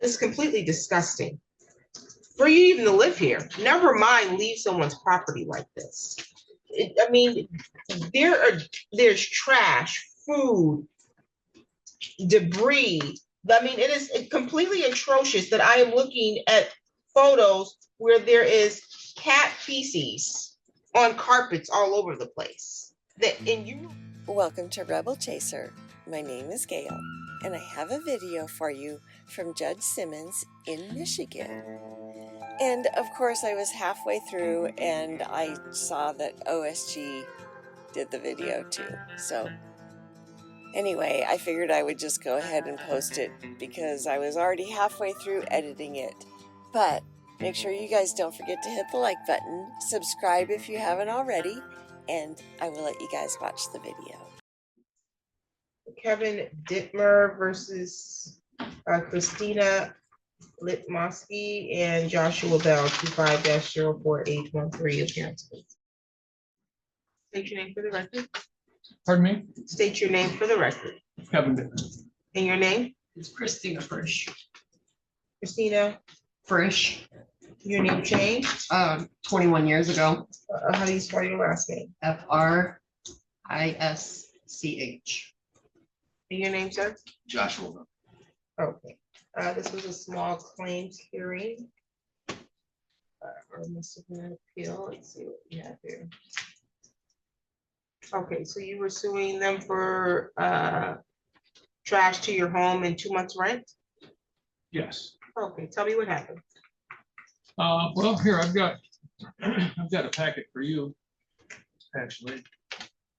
It's completely disgusting. For you even to live here, never mind leave someone's property like this. I mean, there's trash, food, debris. I mean, it is completely atrocious that I am looking at photos where there is cat feces on carpets all over the place. Welcome to Rebel Chaser. My name is Gail, and I have a video for you from Judge Simmons in Michigan. And of course, I was halfway through and I saw that OSG did the video too. So anyway, I figured I would just go ahead and post it because I was already halfway through editing it. But make sure you guys don't forget to hit the like button, subscribe if you haven't already, and I will let you guys watch the video. Kevin Dittmer versus Christina Litmosky and Joshua Bell, 25-04813, appearance. State your name for the record. Pardon me? State your name for the record. Kevin Dittmer. And your name? It's Christina Frisch. Christina Frisch. Your name changed? 21 years ago. How do you spell your last name? Frisch. And your name, sir? Joshua. Okay. This was a small claims hearing. Or must have been an appeal. Let's see what we have here. Okay, so you were suing them for trash to your home and 2 months rent? Yes. Okay, tell me what happened. Well, here I've got a packet for you, actually.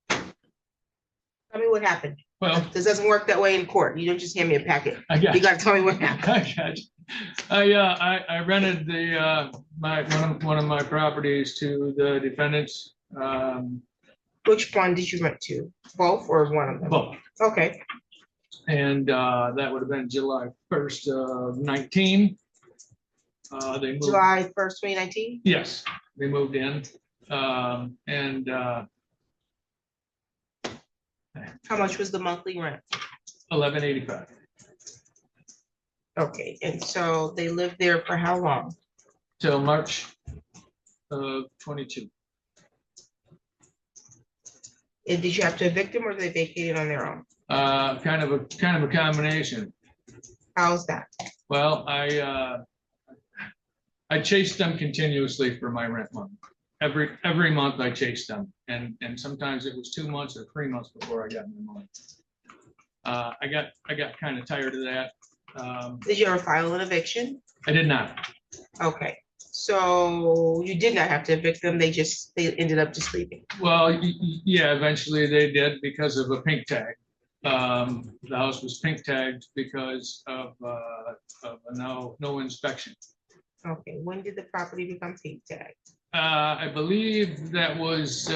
Tell me what happened. Well, This doesn't work that way in court. You don't just hand me a packet. You gotta tell me what happened. I rented one of my properties to the defendants. Which one did you rent to? Both or one of them? Both. Okay. And that would have been July 1st of 19. They moved. July 1st, 2019? Yes, they moved in. How much was the monthly rent? $11.85. Okay, and so they lived there for how long? Till March of 22. And did you have to evict them or they vacated on their own? Kind of a combination. How's that? Well, I chased them continuously for my rent money. Every month I chased them, and sometimes it was 2 months or 3 months before I got my money. I got kind of tired of that. Did you ever file an eviction? I did not. Okay, so you did not have to evict them. They ended up just leaving. Well, yeah, eventually they did because of a pink tag. The house was pink tagged because of no inspection. Okay, when did the property become pink tagged? I believe that was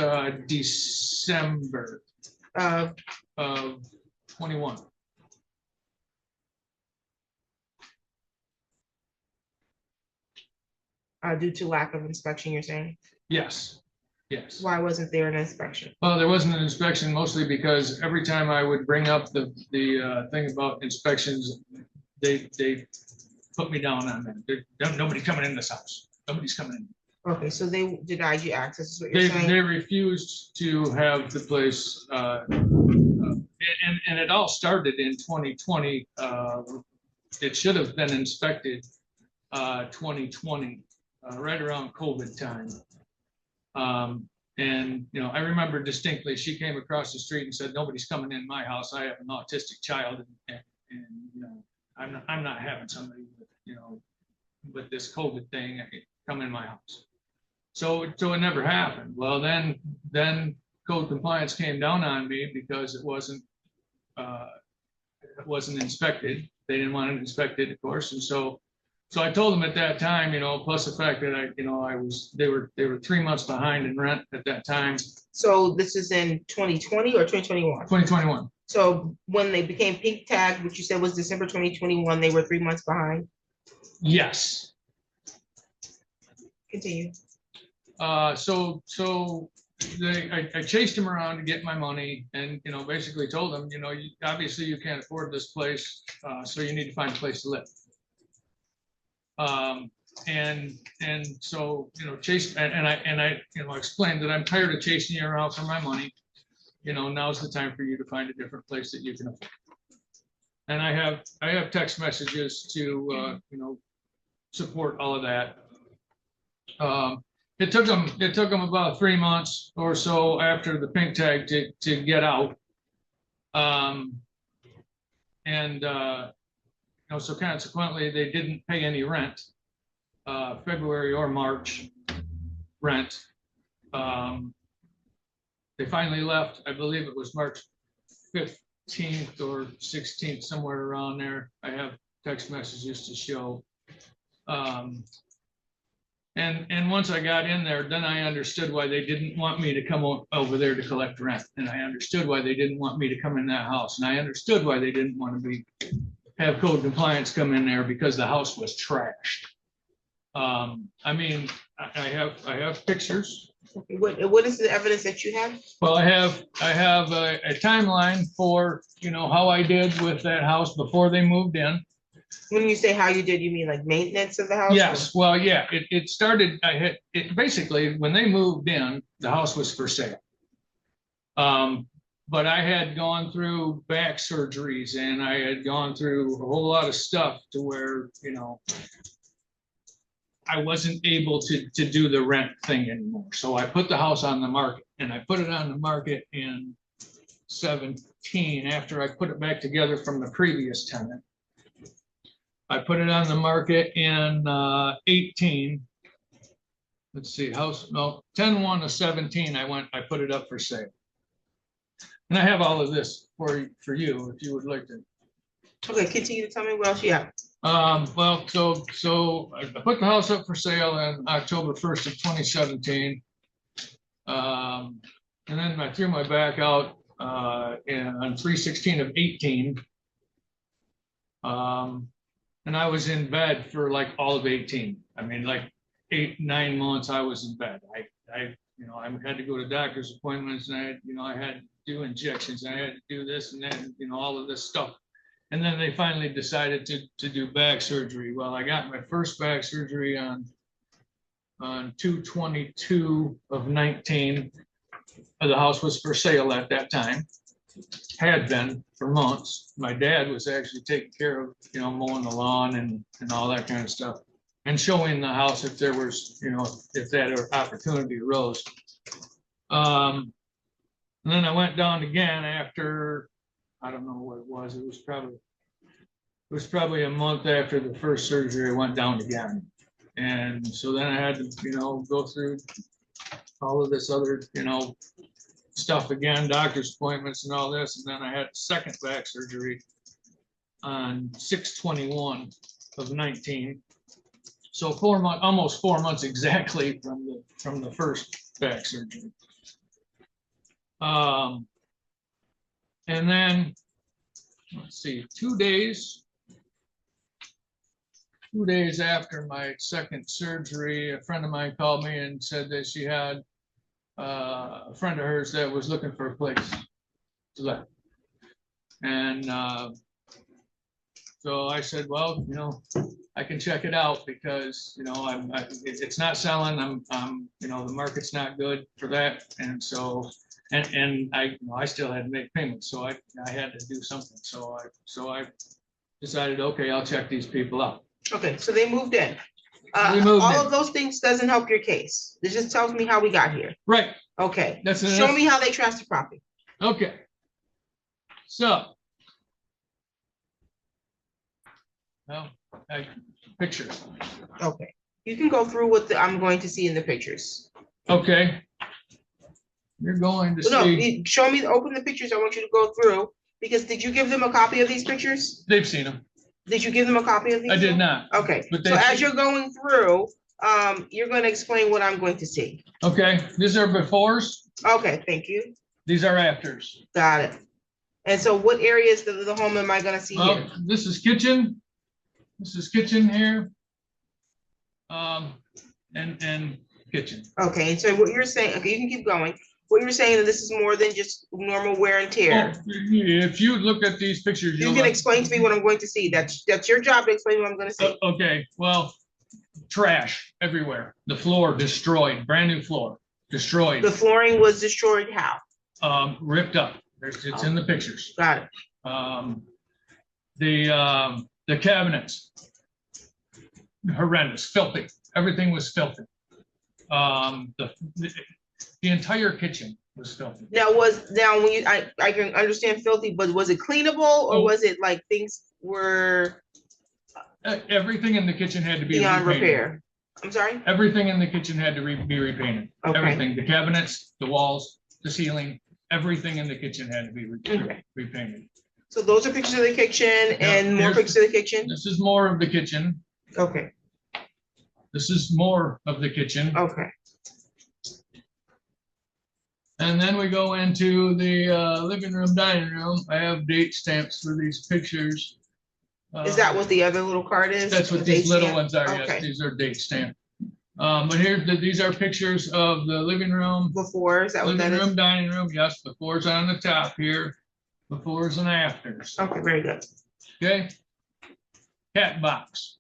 December of 21. Due to lack of inspection, you're saying? Yes. Yes. Why wasn't there an inspection? Well, there wasn't an inspection mostly because every time I would bring up the thing about inspections, they put me down on that. Nobody's coming in this house. Nobody's coming in. Okay, so they denied you access, is what you're saying? They refused to have the place, and it all started in 2020. It should have been inspected 2020, right around COVID time. And I remember distinctly, she came across the street and said, "Nobody's coming in my house. I have an autistic child, and I'm not having somebody with this COVID thing come in my house." So it never happened. Well, then code compliance came down on me because it wasn't inspected. They didn't want it inspected, of course, and so I told them at that time, plus the fact that they were 3 months behind in rent at that time. So this is in 2020 or 2021? 2021. So when they became pink tagged, which you said was December 2021, they were 3 months behind? Yes. Continue. I chased them around to get my money, and basically told them, obviously you can't afford this place, so you need to find a place to live. And so, Chase, and I, explained that I'm tired of chasing you around for my money. Now's the time for you to find a different place that you can afford. And I have text messages to, support all of that. It took them about 3 months or so after the pink tag to get out. So consequently, they didn't pay any rent, February or March rent. They finally left, I believe it was March 15th or 16th, somewhere around there. I have text messages to show. And once I got in there, then I understood why they didn't want me to come over there to collect rent. And I understood why they didn't want me to come in that house. And I understood why they didn't want to have code compliance come in there, because the house was trashed. I mean, I have pictures. What is the evidence that you have? Well, I have a timeline for, how I did with that house before they moved in. When you say how you did, you mean like maintenance of the house? Yes, well, yeah, it started, basically, when they moved in, the house was for sale. But I had gone through back surgeries, and I had gone through a whole lot of stuff to where, I wasn't able to do the rent thing anymore. So I put the house on the market, and I put it on the market in 17 after I put it back together from the previous tenant. I put it on the market in 18. Let's see, 10/1 of 17. I put it up for sale. And I have all of this for you if you would like to. Okay, continue to tell me what else you have. Well, so I put the house up for sale on October 1st of 2017. And then I threw my back out on 3/16 of 18. And I was in bed for like all of 18. I mean, like 8-9 months I was in bed. I had to go to doctor's appointments, and I had to do injections, and I had to do this and that, and, all of this stuff. And then they finally decided to do back surgery. Well, I got my first back surgery on 2/22 of 19. The house was for sale at that time. Had been for months. My dad was actually taking care of, mowing the lawn and all that kind of stuff, and showing the house if there was, if that opportunity arose. And then I went down again after, I don't know what it was. It was probably a month after the first surgery. I went down again, and so then I had to, go through all of this other, stuff again, doctor's appointments and all this, and then I had second back surgery on 6/21 of 19. So almost 4 months exactly from the first back surgery. And then let's see, 2 days after my second surgery, a friend of mine called me and said that she had a friend of hers that was looking for a place to let. And so I said, well, I can check it out, because it's not selling. I'm the market's not good for that, and so and I still had to make payments, so I had to do something. So I decided, okay, I'll check these people out. Okay, so they moved in. All of those things doesn't help your case. It just tells me how we got here. Right. Okay. Show me how they trashed the property. Okay. So, pictures. Okay. You can go through what I'm going to see in the pictures. Okay. You're going to see. Show me. Open the pictures. I want you to go through, because did you give them a copy of these pictures? They've seen them. Did you give them a copy of these? I did not. Okay, so as you're going through, you're going to explain what I'm going to see. Okay, these are befores. Okay, thank you. These are afters. Got it. And so what areas of the home am I going to see here? This is kitchen. This is kitchen here. And kitchen. Okay, and so what you're saying, okay, you can keep going. What you're saying, that this is more than just normal wear and tear. If you look at these pictures, you can explain to me what I'm going to see. That's your job to explain what I'm going to see. Okay, well, trash everywhere. The floor destroyed, brand new floor, destroyed. The flooring was destroyed how? Ripped up. It's in the pictures. Got it. The cabinets, horrendous, filthy. Everything was filthy. The entire kitchen was filthy. Now when you I can understand filthy, but was it cleanable or was it like things were Everything in the kitchen had to be beyond repainted. repair? I'm sorry? Everything in the kitchen had to be repainted. Okay. Everything, the cabinets, the walls, the ceiling, everything in the kitchen had to be Okay. repainted. So those are pictures of the kitchen and more here's- pictures of the kitchen? This is more of the kitchen. Okay, This is more of the kitchen. okay. And then we go into the living room, dining room. I have date stamps for these pictures. Is that what the other little card is? That's what The these date little stamp? ones are, Okay. yes, these are date stamped. But here, these are pictures of the living room, Before, is that what that living is? room, dining room, yes, befores on the top here, befores and afters, Okay, very good. okay? Cat box.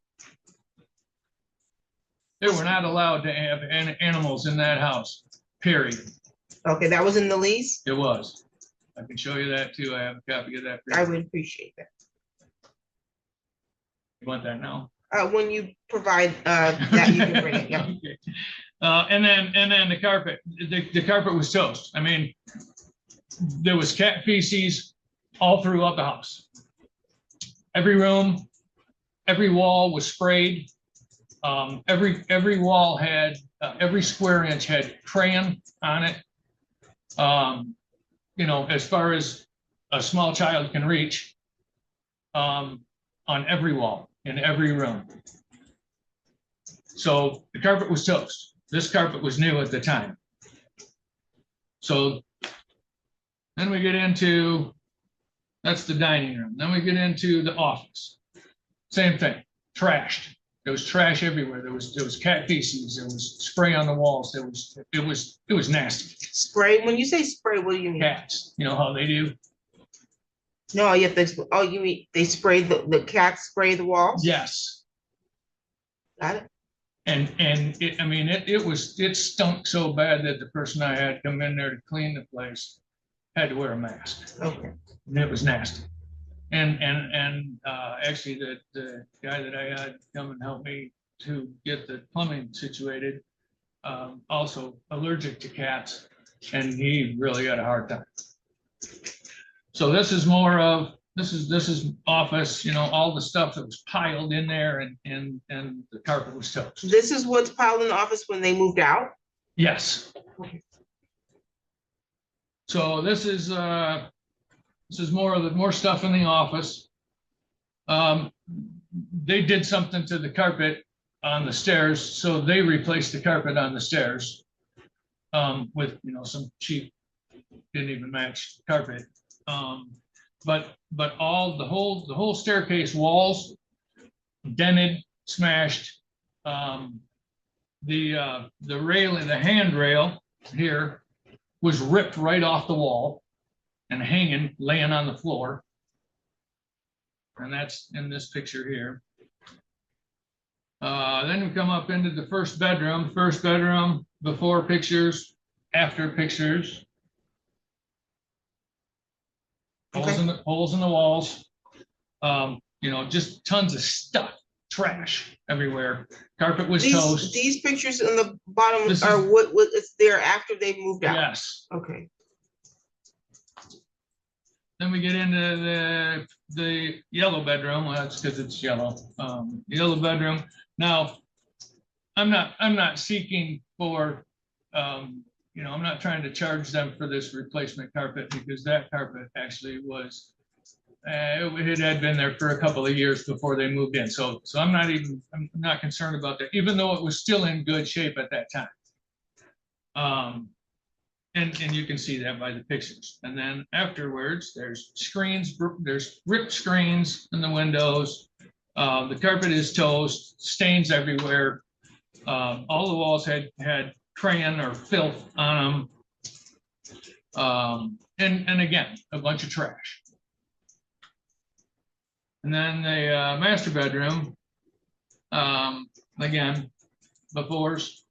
They were not allowed to have animals in that house, period. Okay, that was in the lease? It was. I can show you that too. I have a copy of that. for I you. would appreciate that. You want that now? When you provide, that you can bring it, yeah. Okay. And then the carpet, the carpet was toast. I mean, there was cat feces all throughout the house. Every room, every wall was sprayed. Every wall had, every square inch had crayon on it. You know, as far as a small child can reach, on every wall, in every room. So the carpet was toast. This carpet was new at the time. So then we get into, that's the dining room. Then we get into the office. Same thing, trashed. There was trash everywhere. There was cat feces. There was spray on the walls. It was nasty. Spray, when you say spray, what do you mean? Cats, you know how they do? No, you have to, oh, you mean they spray the cats spray the walls? Yes. Got it. And it, I mean, it stunk so bad that the person I had come in there to clean the place had to wear a mask. Okay. And it was nasty. And actually the guy that I had come and help me to get the plumbing situated, also allergic to cats, and he really had a hard time. So this is more of, this is office, you know, all the stuff that was piled in there, and the carpet was toast. This is what's piled in the office when they moved out? Yes. So this is more stuff in the office. They did something to the carpet on the stairs, so they replaced the carpet on the stairs with, you know, some cheap, didn't even match carpet. But the whole staircase walls dented, smashed. The railing, the handrail here was ripped right off the wall and hanging, laying on the floor. And that's in this picture here. Then we come up into the first bedroom. First bedroom, before pictures, after pictures. Holes in the walls. You know, just tons of stuff, trash everywhere. Carpet was toast. These pictures in the bottom This are is- what is there after they moved out? Yes. Okay. Then we get into the yellow bedroom. Well, that's because it's yellow. Yellow bedroom. Now, I'm not seeking for, you know, I'm not trying to charge them for this replacement carpet, because that carpet actually was, it had been there for a couple of years before they moved in. So I'm not concerned about that, even though it was still in good shape at that time. And you can see that by the pictures. And then afterwards, there's screens, there's ripped screens in the windows. The carpet is toast, stains everywhere. All the walls had crayon or filth on them. And again, a bunch of trash. And then the master bedroom, again, befores,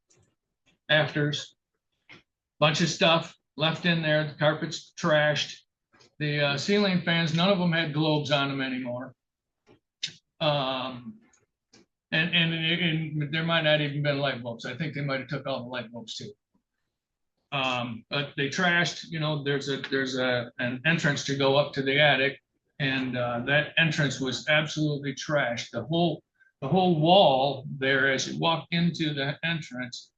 afters, bunch of stuff left in there. The carpet's trashed. The ceiling fans, none of them had globes on them anymore. And there might not even been light bulbs. I think they might have took all the light bulbs too. But they trashed, you know, there's an entrance to go up to the attic, and that entrance was absolutely trashed. The whole wall there, as you walk into the entrance,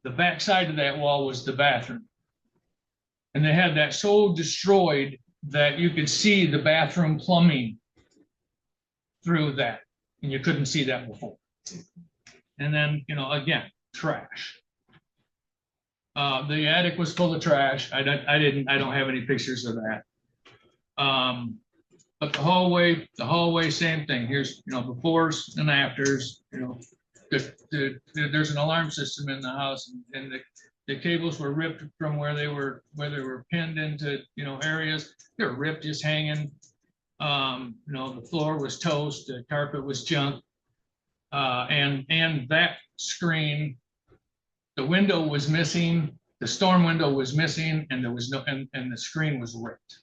the back side of that wall was the bathroom. And they had that so destroyed that you could see the bathroom plumbing through that, and you couldn't see that before. And then, you know, again, trash. The attic was full of trash. I don't have any pictures of that. But the hallway, same thing. Here's, you know, befores and afters. You know, there's an alarm system in the house, and the cables were ripped from where they were pinned into, you know, areas. They were ripped, just hanging. You know, the floor was toast. The carpet was junk. And that screen, the window was missing, the storm window was missing, and there was no, and the screen was ripped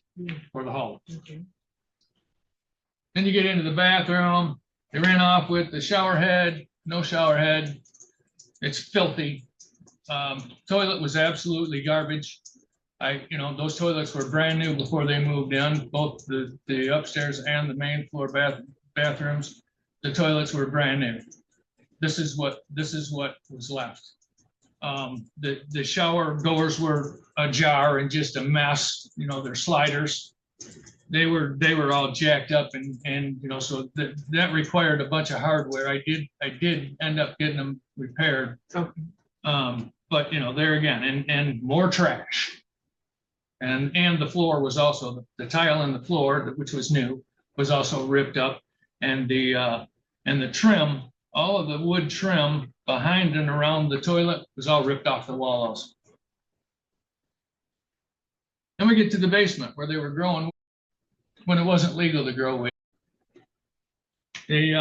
for the hallway. Okay. Then you get into the bathroom. They ran off with the shower head, no shower head. It's filthy. Toilet was absolutely garbage. You know, those toilets were brand new before they moved in, both the upstairs and the main floor bathrooms. The toilets were brand new. This is what was left. The shower doors were ajar and just a mess. You know, they're sliders. They were all jacked up, and you know, so that required a bunch of hardware. I did end up getting them repaired. Okay. But you know, there again, and more trash. And the floor was also, the tile in the floor, which was new, was also ripped up, and the trim, all of the wood trim behind and around the toilet was all ripped off the wall also. Then we get to the basement where they were growing when it wasn't legal to grow weed. They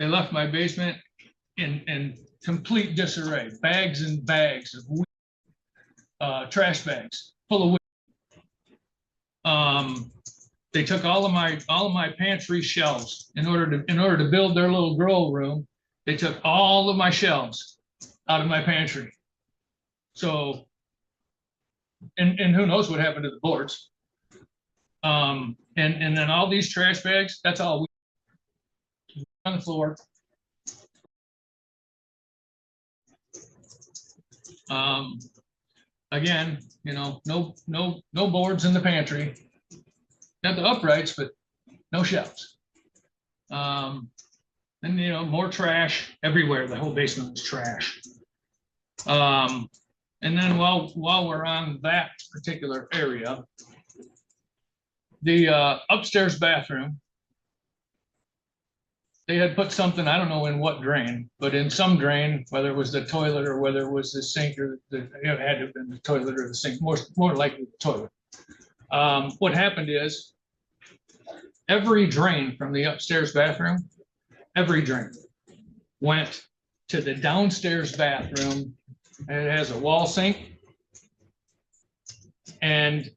left my basement in complete disarray, bags and bags of weed, trash bags full of weed. They took all of my pantry shelves in order to build their little grow room. They took all of my shelves out of my pantry. So, and who knows what happened to the boards. And then all these trash bags, that's all on the floor. Again, you know, no boards in the pantry. Got the uprights, but no shelves. And you know, more trash everywhere. The whole basement was trash. And then while we're on that particular area, the upstairs bathroom, they had put something, I don't know in what drain, but in some drain, whether it was the toilet or whether it was the sink, or it had to have been the toilet or the sink, more likely the toilet. What happened is every drain from the upstairs bathroom, every drain went to the downstairs bathroom, and it has a wall sink, and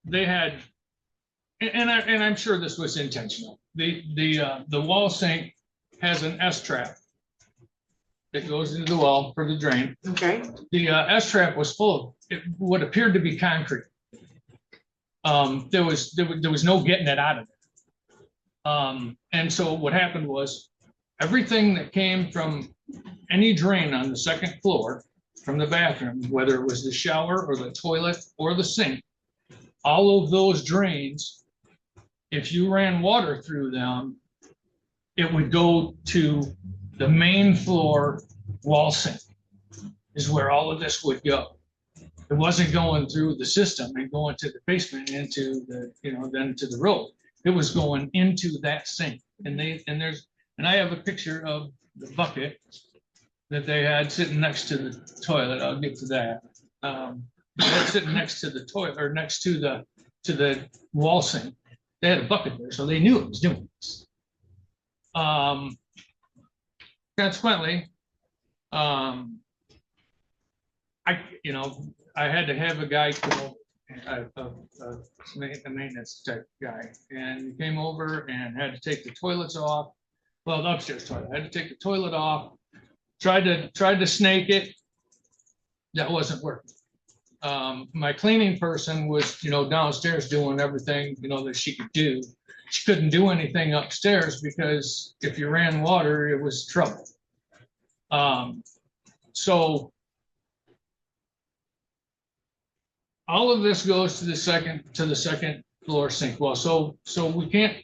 they had, and I'm sure this was intentional. The wall sink has an S-trap that goes into the wall for the drain. Okay. The S-trap was full of what appeared to be concrete. There was no getting it out of there. And so what happened was everything that came from any drain on the second floor from the bathroom, whether it was the shower or the toilet or the sink, all of those drains, if you ran water through them, it would go to the main floor wall sink, is where all of this would go. It wasn't going through the system and going to the basement and into the, you know, then to the road. It was going into that sink. And I have a picture of the bucket that they had sitting next to the toilet. I'll get to that. They had sitting next to the toilet, or next to the wall sink. They had a bucket there, so they knew it was doing this. consequently, I had to have a guy come, a maintenance type guy, and he came over and had to take the toilets off. Well, the upstairs toilet. I had to take the toilet off. Tried to snake it. That wasn't working. My cleaning person was, downstairs doing everything, that she could do. She couldn't do anything upstairs because if you ran water, it was trouble. So all of this goes to the second floor sink well. So we can't.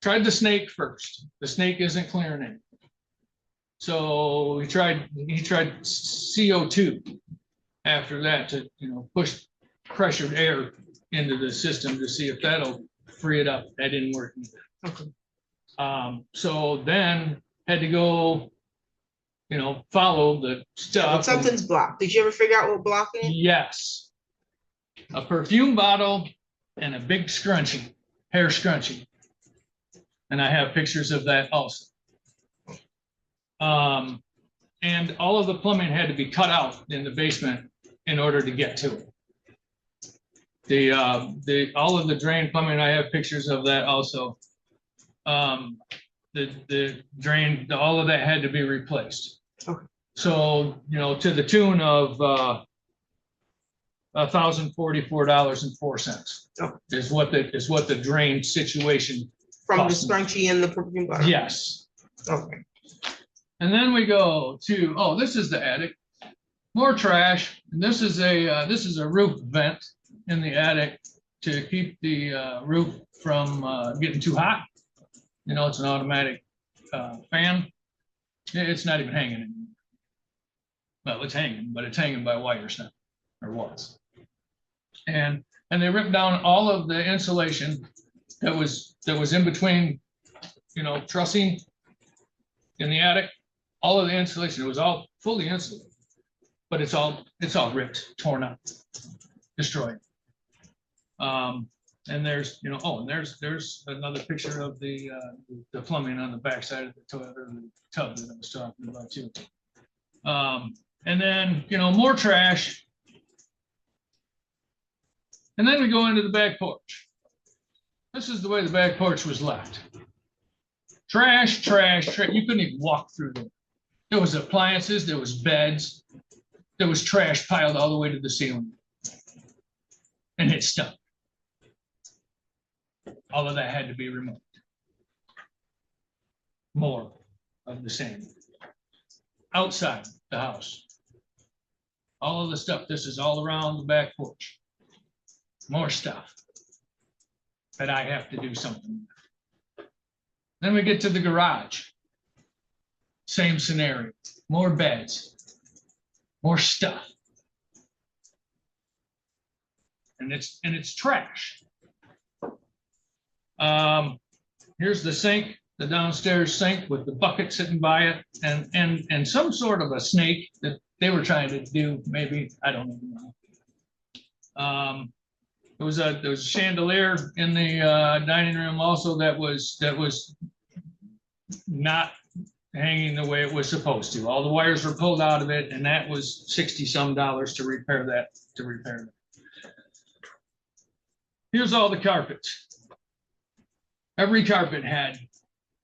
Tried the snake first. The snake isn't clearing it. So he tried CO2 after that to push pressured air into the system to see if that'll free it up. That didn't work either. Okay. So then had to go, follow the stuff. But something's blocked. Did you ever figure out what blocking it? Yes. A perfume bottle and a big scrunchie, hair scrunchie. And I have pictures of that also. And all of the plumbing had to be cut out in the basement in order to get to it. All of the drain plumbing, I have pictures of that also. The drain, all of that had to be replaced. Okay. So, to the tune of $1,044.04 is what the drain situation From the scrunchie and the perfume bottle? Yes. Okay. And then we go to, this is the attic. More trash. And this is a roof vent in the attic to keep the roof from getting too hot. It's an automatic fan. It's not even hanging anymore. Well, it's hanging, but it's hanging by wires now, or was. And they ripped down all of the insulation that was in between, trussing in the attic. All of the insulation, it was all fully insulated, but it's all ripped, torn up, destroyed. And there's, there's another picture of the plumbing on the backside of the toilet or the tub that I was talking about too. And then, more trash. And then we go into the back porch. This is the way the back porch was left. Trash, trash, trash. You couldn't even walk through there. There was appliances, there was beds, there was trash piled all the way to the ceiling. And it stunk. All of that had to be removed. More of the same. Outside the house. All of the stuff, this is all around the back porch. More stuff that I have to do something with. Then we get to the garage. Same scenario. More beds. More stuff. And it's trash. Here's the sink, the downstairs sink with the bucket sitting by it, and some sort of a snake that they were trying to do, maybe, I don't even know. There was a chandelier in the dining room also that was not hanging the way it was supposed to. All the wires were pulled out of it, and that was $60-some to repair that. Here's all the carpets. Every carpet had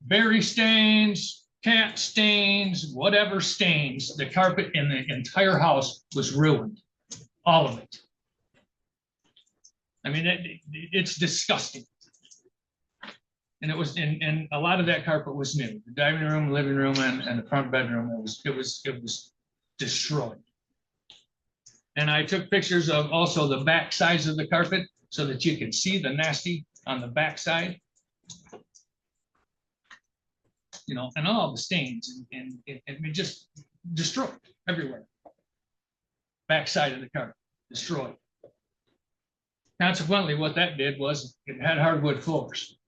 berry stains, cat stains, whatever stains. The carpet in the entire house was ruined. All of it. I mean, it's disgusting. And it was, and a lot of that carpet was new. The dining room, living room, and the front bedroom, it was destroyed. And I took pictures of also the back sides of the carpet so that you can see the nasty on the back side. And all the stains and just destroyed everywhere. Back side of the carpet, destroyed. Consequently, what that did was it had hardwood floors.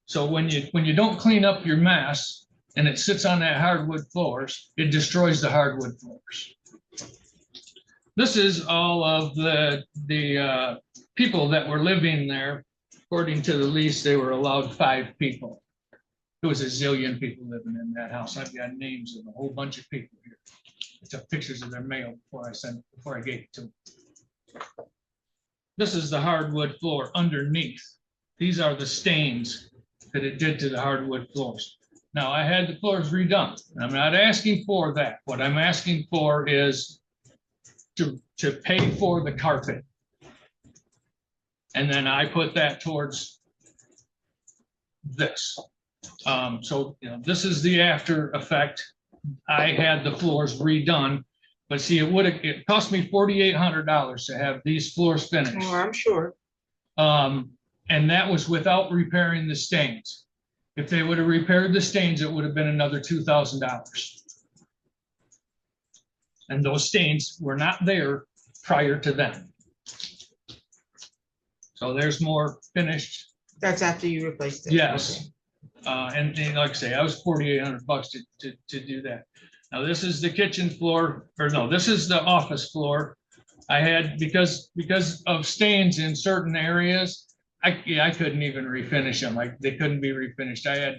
So when you don't clean up your mess and it sits on that hardwood floors, it destroys the hardwood floors. This is all of the people that were living there. According to the lease, they were allowed 5 people. There was a zillion people living in that house. I've got names of a whole bunch of people here. I took pictures of their mail before I gave it to them. This is the hardwood floor underneath. These are the stains that it did to the hardwood floors. Now, I had the floors redone. I'm not asking for that. What I'm asking for is to pay for the carpet. And then I put that towards this. So, you know, this is the after effect. I had the floors redone, but see, it cost me $4,800 to have these floors finished. Oh, I'm sure. And that was without repairing the stains. If they would have repaired the stains, it would have been another $2,000. And those stains were not there prior to them. So there's more finished. That's after you replaced it. Yes. And like I say, I was $4,800 to do that. Now this is the kitchen floor, or no, this is the office floor. I had, because of stains in certain areas, I couldn't even refinish them. They couldn't be refinished. I had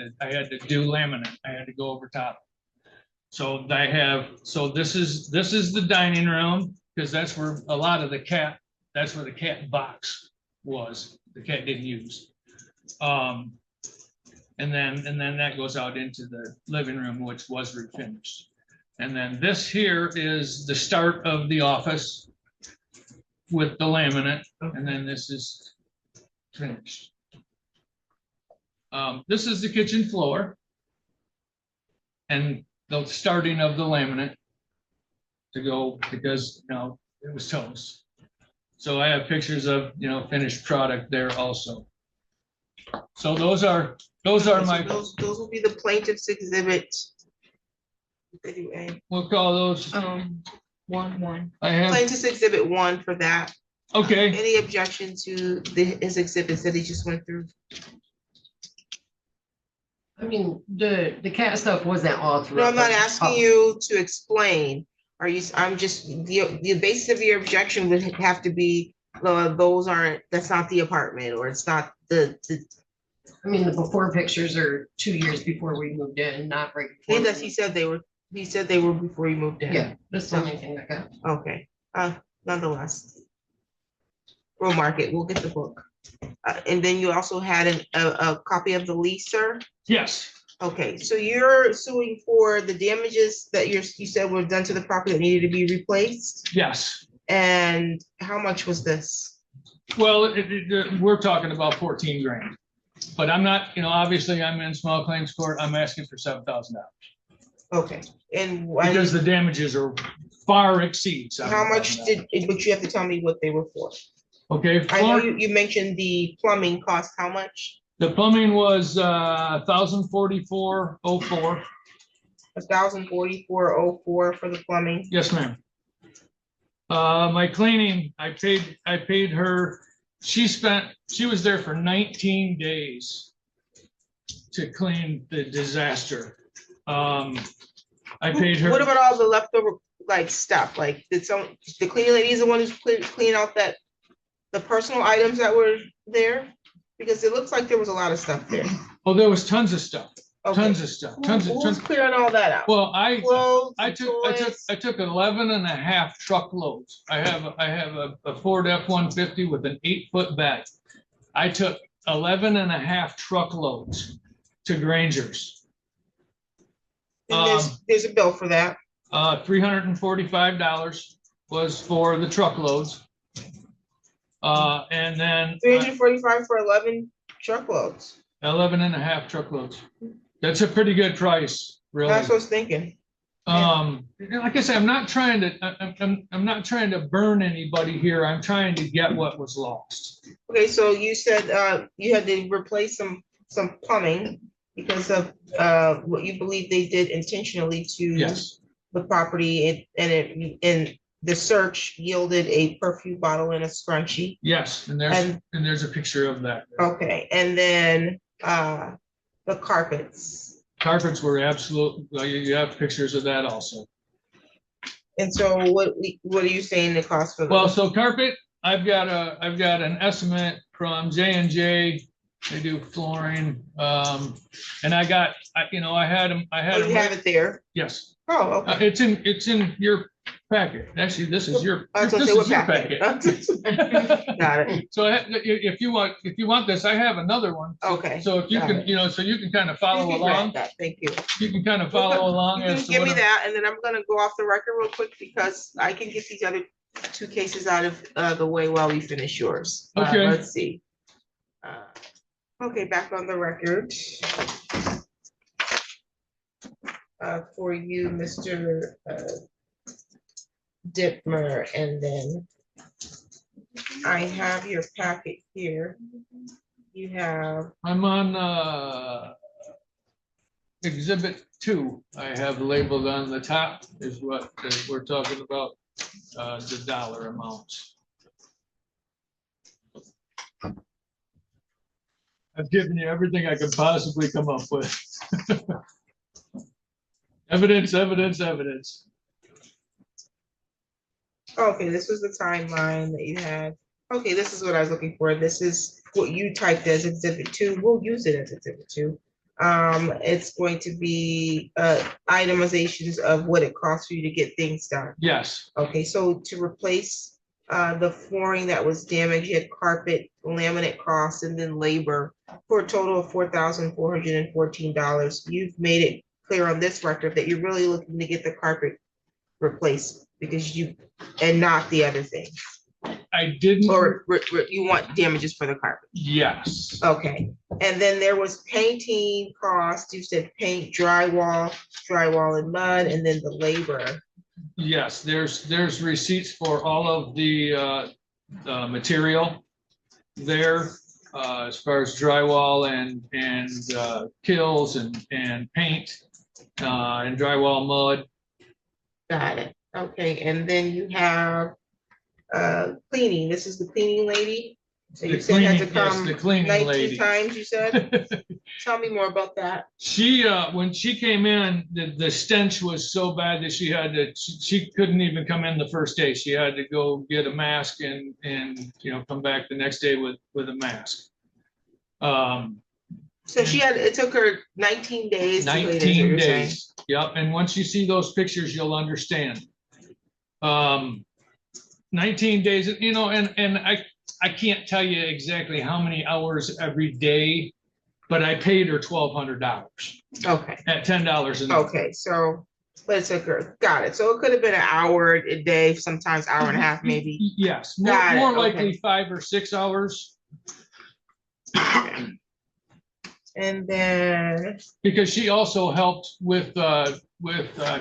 to do laminate. I had to go over top. So this is the dining room, because that's where a lot of the cat box was. The cat didn't use. And then that goes out into the living room, which was refinished. And then this here is the start of the office with the laminate, and then this is finished. This is the kitchen floor and the starting of the laminate to go, because, you know, it was toast. So I have pictures of, you know, finished product there also. So those are my. Those will be the plaintiff's exhibit. We'll call those. One. I have. Plaintiff's exhibit 1 for that. Okay. Any objection to his exhibits that he just went through? I mean, the cat stuff wasn't all through. No, I'm not asking you to explain. I'm just, the basis of your objection would have to be, that's not the apartment, or it's not the. I mean, the before pictures are 2 years before we moved in, not right before. Yes, he said they were before you moved in. Yeah, that's the only thing I got. Okay, nonetheless. We'll mark it, we'll get the book. And then you also had a copy of the lease, sir? Yes. Okay, so you're suing for the damages that you said were done to the property that needed to be replaced? Yes. And how much was this? Well, we're talking about 14 grand, but I'm not, you know, obviously I'm in small claims court. I'm asking for $7,000. Okay, and because the damages are far exceeds. How much but you have to tell me what they were for. Okay. I know you mentioned the plumbing cost, how much? The plumbing was $1,044.04. $1,044.04 for the plumbing. Yes, ma'am. My cleaning, I paid her. She was there for 19 days to clean the disaster. I paid her. What about all the leftover stuff? Like, the cleaning lady is the one who's cleaning out the personal items that were there? Because it looks like there was a lot of stuff there. Oh, there was tons of stuff. Okay. Tons of stuff. Who's clearing all that out? Well, I took 11 and a half truckloads. I have a Ford F-150 with an 8-foot bed. I took 11 and a half truckloads to Granger's. And there's a bill for that. $345 was for the truckloads. And then $345 for 11 truckloads. 11 and a half truckloads. That's a pretty good price, really. That's what I was thinking. Like I said, I'm not trying to burn anybody here. I'm trying to get what was lost. Okay, so you said you had to replace some plumbing because of what you believe they did intentionally to the property, and the search yielded a perfume bottle and a scrunchie. Yes, and there's a picture of that. Okay, and then the carpets. Carpets were absolute. Well, you have pictures of that also. And so, what are you saying the cost for? Well, so carpet, I've got an estimate from J&J They do flooring. And I had them. Oh, you have it there? Yes. Oh, okay. It's in your packet. Actually, this is your. I was gonna This say is what your packet? packet. Got it. So if you want this, I have another one. Okay. So if you got can, it. so you can kind of You follow can grab along. that. Thank you. You can kind of follow along You can as to give what me I'm- that, and then I'm gonna go off the record real quick because I can get these other two cases out of the way while we finish yours. Okay. Let's see. Okay, back on the record. For you, Mr. Dittmer, and then I have your packet here. You have, I'm on exhibit 2. I have labeled on the top is what we're talking about, the dollar amounts. I've given you everything I could possibly come up with. Evidence, evidence, evidence. okay, this was the timeline that you had. Okay, this is what I was looking for. This is what you typed as exhibit 2. We'll use it as exhibit 2. It's going to be itemizations of what it costs for you to get things done. Yes. Okay, so to replace the flooring that was damaged, you had carpet, laminate costs, and then labor for a total of $4,414. You've made it clear on this record that you're really looking to get the carpet replaced because and not the other thing. I didn't. Or you want damages for the carpet. Yes. Okay, and then there was painting costs. You said paint, drywall and mud, and then the labor. Yes, there's receipts for all of the material there, as far as drywall and kills and paint and drywall mud. Got it. Okay, and then you have cleaning. This is the cleaning lady. So you said had to come the cleaning 19 lady. times, you said? Tell me more about that. She when she came in, the stench was so bad that she couldn't even come in the first day. She had to go get a mask and come back the next day with a mask. So it took her 19 days. 19 days. Yep. And once you see those pictures, you'll understand. 19 days, and I can't tell you exactly how many hours every day, but I paid her $1,200. Okay. At $10 an hour. Okay, so but it took her. Got it. So it could have been an hour a day, sometimes hour and a half, maybe. Yes, more likely 5 or 6 hours. And then because she also helped with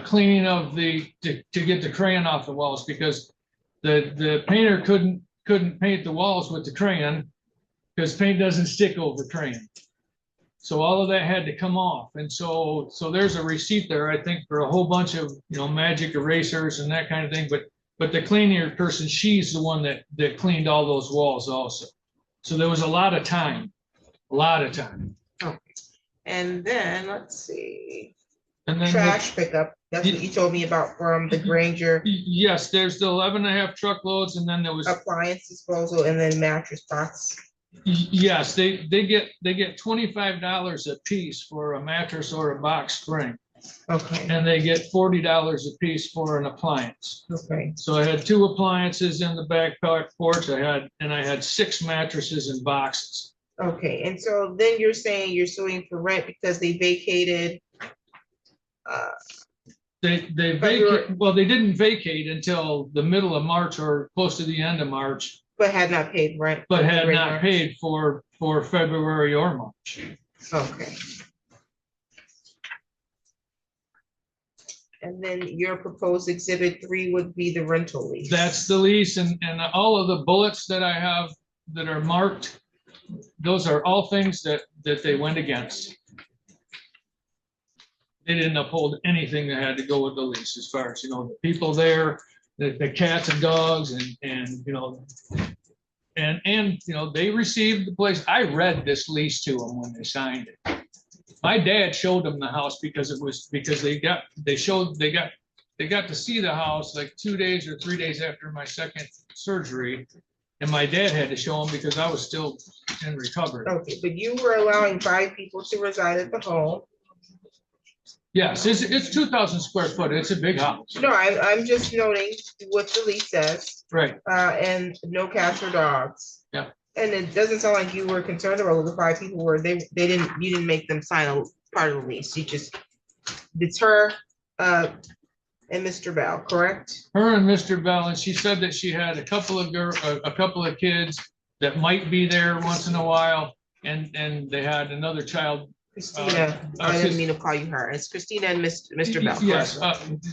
cleaning of to get the crayon off the walls, because the painter couldn't paint the walls with the crayon because paint doesn't stick over crayon. So all of that had to come off, and so there's a receipt there, I think, for a whole bunch of magic erasers and that kind of thing. But the cleaning person, she's the one that cleaned all those walls also. So there was a lot of time. okay. And then let's see. And then trash pickup. That's what you told me about from the Granger. Yes, there's the 11.5 truckloads, and then there was appliance disposal, and then mattress box. Yes, they get $25 a piece for a mattress or a box spring. Okay. And they get $40 a piece for an appliance. Okay. So I had 2 appliances in the back porch. I had 6 mattresses in boxes. Okay, and so then you're saying you're suing for rent because they vacated. They didn't vacate until the middle of March or close to the end of March. But had not paid rent. But had not paid for February or March. Okay. And then your proposed exhibit 3 would be the rental lease. That's the lease, and all of the bullets that I have that are marked, those are all things that they went against. They didn't uphold anything that had to go with the lease, as far as, the people there, the cats and dogs, and they received the place. I read this lease to them when they signed it. My dad showed them the house because they got to see the house like 2 days or 3 days after my second surgery. And my dad had to show them because I was still in recovery. Okay, but you were allowing 5 people to reside at the home. Yes, it's 2,000 square foot. It's a big house. No, I'm just noting what the lease says, Right. and no cats or dogs. Yeah. And it doesn't sound like you were concerned about who the 5 people were. You didn't make them sign a part of the lease. You just, it's her, and Mr. Bell, correct? Her and Mr. Bell, and she said that she had a couple of kids that might be there once in a while, and they had another child. Christina, I didn't mean to call you her. It's Christina and Mr. Bell. Yes,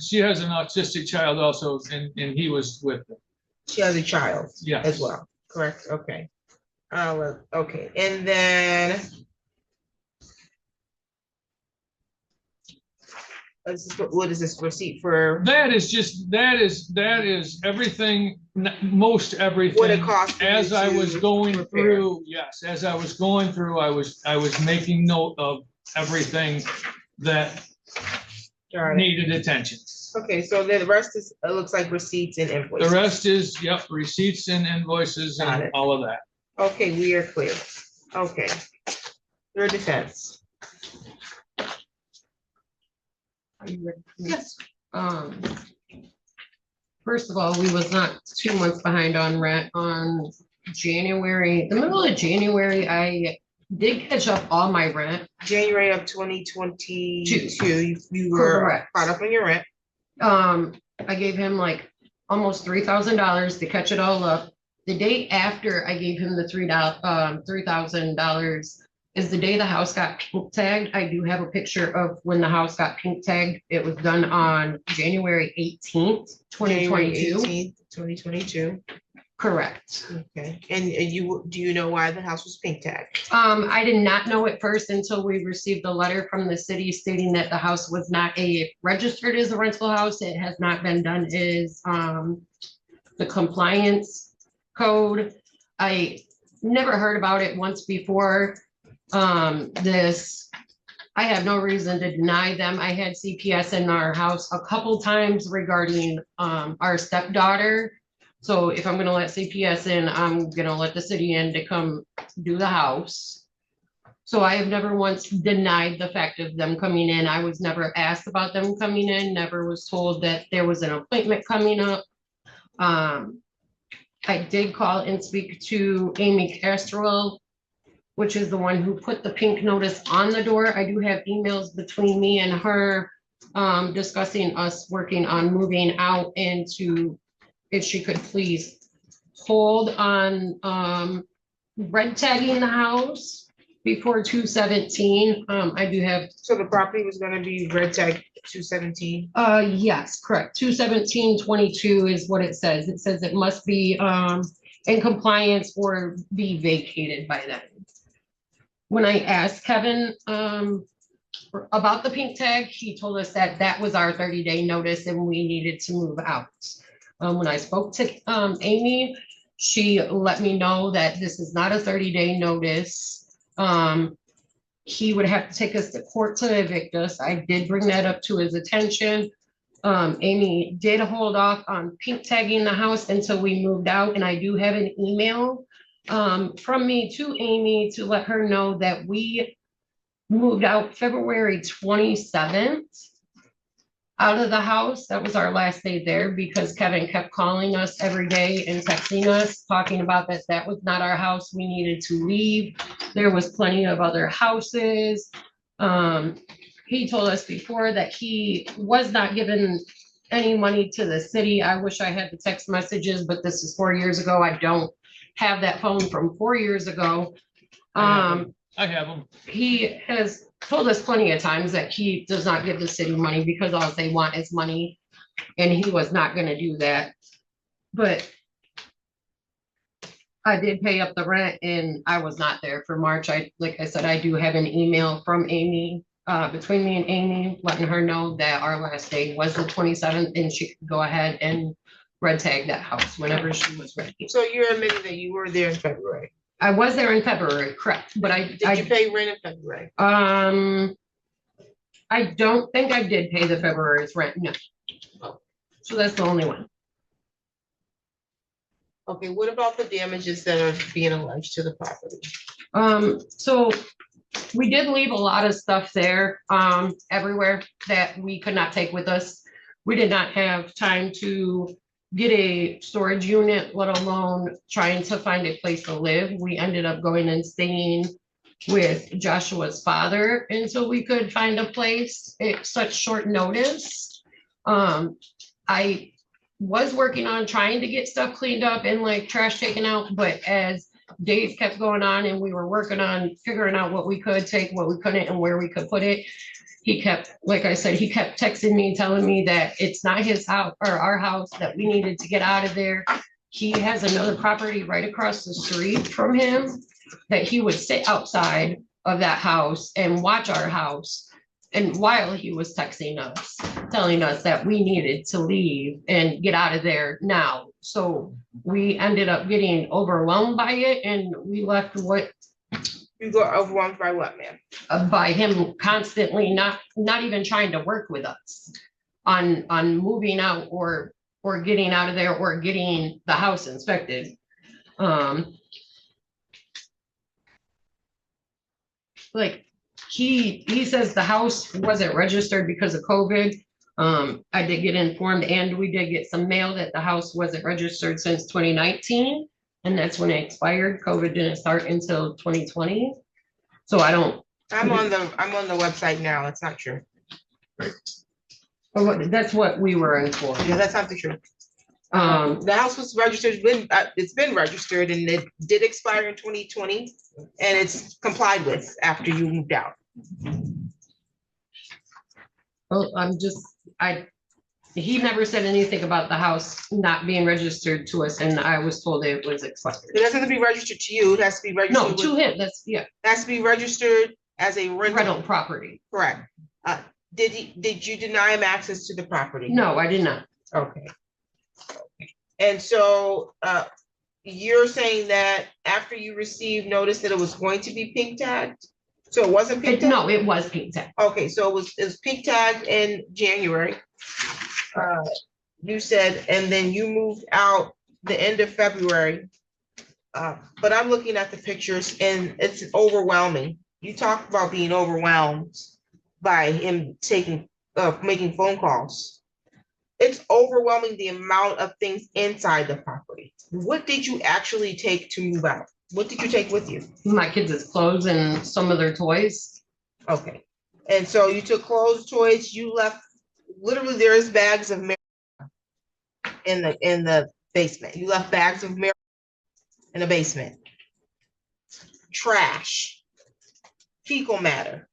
she has an autistic child also, and he was with her. She has a child. Yes. As well, correct? Okay. Okay, and then what is this receipt for? That is everything, most everything. What it cost As I was going repair. through, yes, as I was going through, I was making note of everything that Got it. needed attention. Okay, so then the rest is, it looks like receipts and invoices. The rest is, yep, receipts and invoices Got and it. all of that. Okay, we are clear. Okay. Your defense. Are you ready? Yes. First of all, we was not 2 months behind on rent on January, the middle of January, I did catch up all my rent. January of 2022, you were Correct. caught up on your rent. I gave him like almost $3,000 to catch it all up. The day after I gave him the $3,000 is the day the house got pink tagged. I do have a picture of when the house got pink tagged. It was done on January 18th, 2022. 2022. Correct. Okay, and do you know why the house was pink tagged? I did not know at first until we received a letter from the city stating that the house was not registered as a rental house. It has not been done as the compliance code. I never heard about it once before. I have no reason to deny them. I had CPS in our house a couple times regarding our stepdaughter. So if I'm gonna let CPS in, I'm gonna let the city in to come do the house. So I have never once denied the fact of them coming in. I was never asked about them coming in, never was told that there was an appointment coming up. I did call and speak to Amy Castro, which is the one who put the pink notice on the door. I do have emails between me and her discussing us working on moving out into, if she could please hold on red tagging the house before 2/17. I do have. So the property was gonna be red tag 2/17? Yes, correct. 2/17/22 is what it says. It says it must be in compliance or be vacated by then. When I asked Kevin about the pink tag, he told us that that was our 30-day notice and we needed to move out. When I spoke to Amy, she let me know that this is not a 30-day notice. He would have to take us to court to evict us. I did bring that up to his attention. Amy did hold off on pink tagging the house until we moved out, and I do have an email from me to Amy to let her know that we moved out February 27th out of the house. That was our last day there because Kevin kept calling us every day and texting us, talking about that that was not our house. We needed to leave. There was plenty of other houses. He told us before that he was not given any money to the city. I wish I had the text messages, but this is 4 years ago. I don't have that phone from 4 years ago. I have them. He has told us plenty of times that he does not give the city money because all they want is money, and he was not going to do that. But I did pay up the rent, and I was not there for March. Like I said, I do have an email from Amy, between me and Amy, letting her know that our last day was the 27th, and she could go ahead and red tag that house whenever she was ready. So you're admitting that you were there in February? I was there in February, correct, but Did you pay rent in February? I don't think I did pay the February's rent, no. So that's the only one. Okay, what about the damages that are being alleged to the property? So we did leave a lot of stuff there, everywhere that we could not take with us. We did not have time to get a storage unit, let alone trying to find a place to live. We ended up going and staying with Joshua's father until we could find a place at such short notice. I was working on trying to get stuff cleaned up and like trash taken out, but as days kept going on and we were working on figuring out what we could take, what we couldn't, and where we could put it, he kept, like I said, he kept texting me, telling me that it's not his house or our house, that we needed to get out of there. He has another property right across the street from him that he would sit outside of that house and watch our house. And while he was texting us, telling us that we needed to leave and get out of there now. So we ended up getting overwhelmed by it, and we left what. You got overwhelmed by what, ma'am? By him constantly not even trying to work with us on moving out or getting out of there or getting the house inspected. Like he says the house wasn't registered because of COVID. I did get informed, and we did get some mail that the house wasn't registered since 2019, and that's when it expired. COVID didn't start until 2020. So I don't. I'm on the website now. It's not true. That's what we were informed. Yeah, that's not the truth. The house was registered, it's been registered, and it did expire in 2020, and it's complied with after you moved out. Well, he never said anything about the house not being registered to us, and I was told it was expired. It doesn't have to be registered to you, it has to be registered. No, to him, that's, yeah. It has to be registered as a rental property. Correct. Did you deny him access to the property? No, I did not. Okay. And so, you're saying that after you received notice that it was going to be pink tagged? So it wasn't pink tagged? No, it was pink tagged. Okay, so it was pink tagged in January. You said, and then you moved out the end of February. But I'm looking at the pictures and it's overwhelming. You talked about being overwhelmed by him making phone calls. It's overwhelming the amount of things inside the property. What did you actually take to move out? What did you take with you? My kids' clothes and some of their toys. Okay. And so you took clothes, toys, you left, literally there is bags of marijuana in the basement. You left bags of marijuana in the basement. Trash. Fecal matter.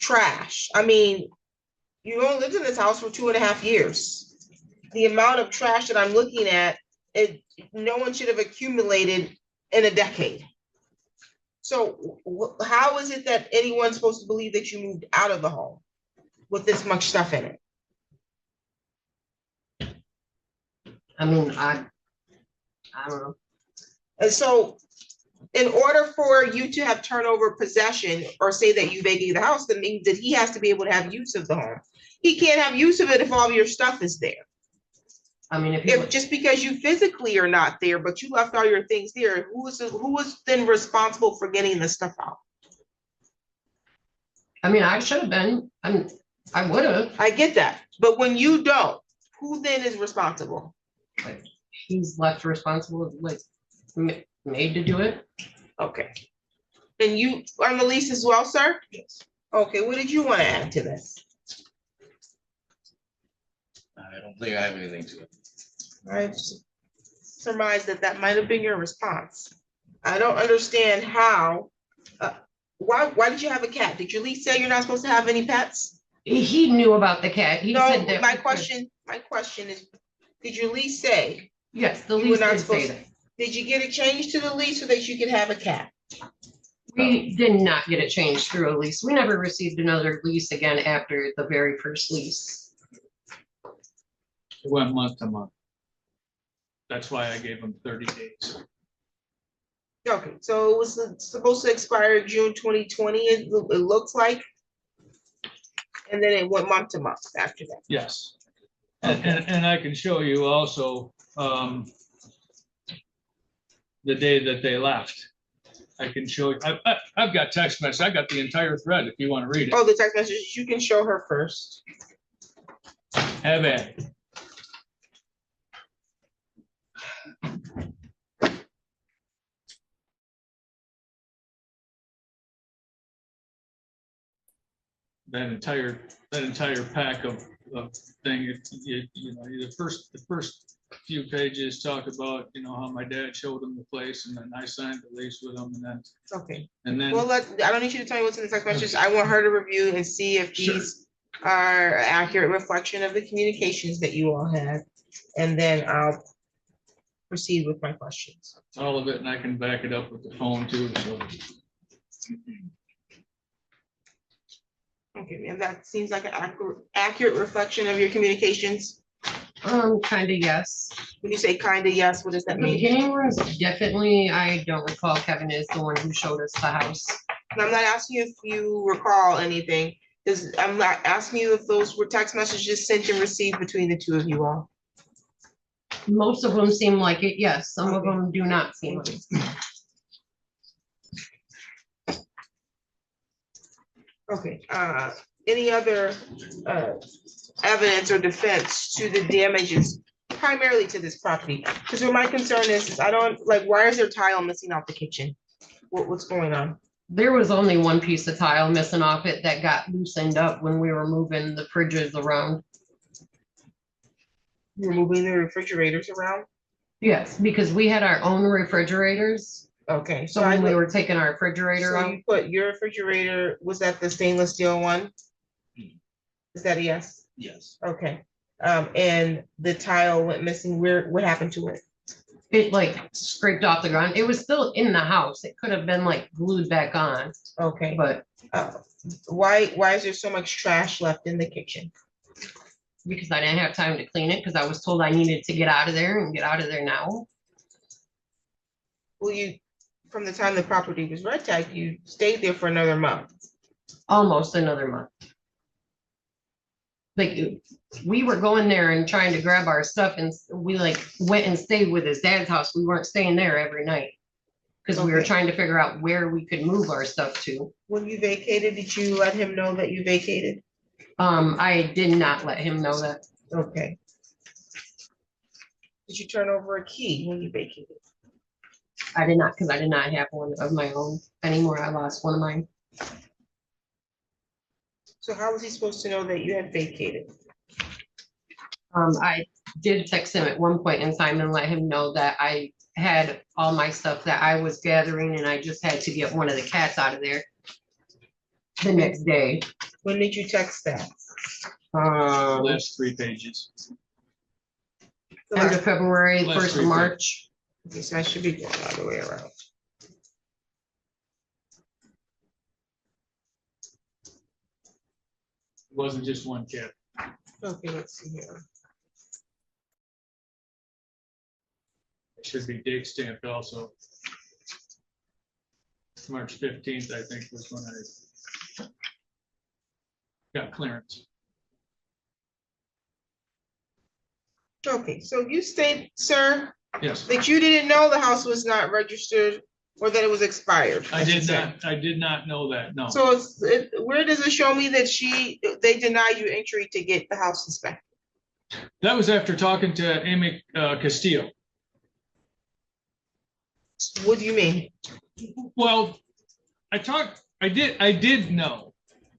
Trash. I mean, you only lived in this house for 2.5 years. The amount of trash that I'm looking at, no one should have accumulated in a decade. So how is it that anyone's supposed to believe that you moved out of the home with this much stuff in it? I mean, I don't know. And so in order for you to have turnover possession or say that you vacated the house, that means that he has to be able to have use of the home. He can't have use of it if all of your stuff is there. I mean, if just because you physically are not there, but you left all your things there, who was then responsible for getting the stuff out? I mean, I should have been. I would have. I get that, but when you don't, who then is responsible? Like, he's left responsible, like made to do it. Okay. And you are on the lease as well, sir? Yes. Okay, what did you want to add to this? I don't think I have anything to it. I surmise that might have been your response. I don't understand how, why did you have a cat? Did your lease say you're not supposed to have any pets? He knew about the cat. He said that. My question is, did your lease say? Yes, the lease did say that. Did you get it changed to the lease so that you could have a cat? We did not get it changed through a lease. We never received another lease again after the very first lease. It went month to month. That's why I gave them 30 days. Okay, so it was supposed to expire June 2020, it looks like. And then it went month to month after that. Yes. And I can show you also, the day that they left. I can show you. I've got text message. I got the entire thread if you want to read it. Oh, the text message, you can show her first. Have at it. That entire pack of thing, you know, the first few pages talk about, you know, how my dad showed him the place, and then I signed the lease with him, and then. Okay. And then. Well, I don't need you to tell me what's in the text messages. I want her to review and see if Sure. these are an accurate reflection of the communications that you all had. And then I'll proceed with my questions. All of it, and I can back it up with the phone too, so. Okay, and that seems like an accurate reflection of your communications. Kind of, yes. When you say kind of yes, what does that The mean? beginning was definitely, I don't recall Kevin is the one who showed us the house. And I'm not asking you if you recall anything, because I'm not asking you if those were text messages sent and received between the two of you all. Most of them seem like it, yes. Some of Okay. them do not seem like it. Okay, any other evidence or defense to the damages primarily to this property? Because what my concern is I don't, like, why is there tile missing off the kitchen? What's going on? There was only one piece of tile missing off it that got loosened up when we were moving the fridges around. You're moving the refrigerators around? Yes, because we had our own refrigerators. Okay, So when we were taking our refrigerator so out, you put your refrigerator, was that the stainless steel one? Is that a yes? Yes. Okay, and the tile went missing, what happened to it? it like scraped off the ground. It was still in the house. It could have been like glued back on, Okay, but why is there so much trash left in the kitchen? because I didn't have time to clean it, because I was told I needed to get out of there and get out of there now. Well, from the time the property was red tagged, you stayed there for another month. Almost another month. Like, we were going there and trying to grab our stuff, and we like went and stayed with his dad's house. We weren't staying there every night. Because we were Okay. trying to figure out where we could move our stuff to. When you vacated, did you let him know that you vacated? I did not let him know that. Okay. Did you turn over a key when you vacated? I did not, because I did not have one of my own anymore. I lost one of mine. So how was he supposed to know that you had vacated? I did text him at one point in time and let him know that I had all my stuff that I was gathering, and I just had to get one of the cats out of there the next day. When did you text that? Last 3 pages. End of February, Last 1st three of March. Okay, so I should be going all the way around. It wasn't just one cat. Okay, let's see here. It should be date stamped also. March 15th, I think, was when I got clearance. Okay, so you state, sir, Yes, that you didn't know the house was not registered or that it was expired. I should did say. not, I did not know that, no. So where does it show me that they denied you entry to get the house inspected? That was after talking to Amy Castillo. What do you mean? Well, I did know,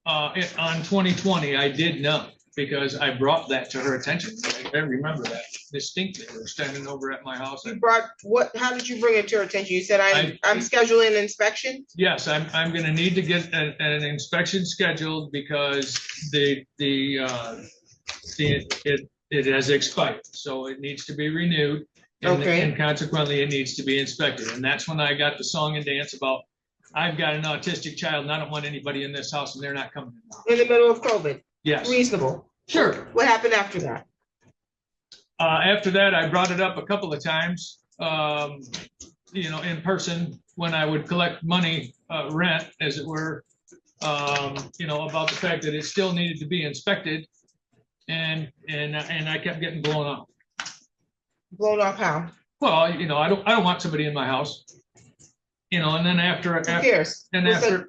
on 2020, I did know, because I brought that to her attention. I remember that distinctly. We were standing over at my house. You brought how did you bring it to her attention? You said I- I'm scheduling an inspection? Yes, I'm gonna need to get an inspection scheduled because it has expired, so it needs to be renewed. Okay. And consequently, it needs to be inspected. And that's when I got the song and dance about, I've got an autistic child and I don't want anybody in this house and they're not coming in now. In the middle of COVID? Yes. Reasonable. Sure. What happened after that? After that, I brought it up a couple of times, in person when I would collect money, rent, as it were, about the fact that it still needed to be inspected. And I kept getting blown off. Blown off how? Well, I don't want somebody in my house. And then Who cares?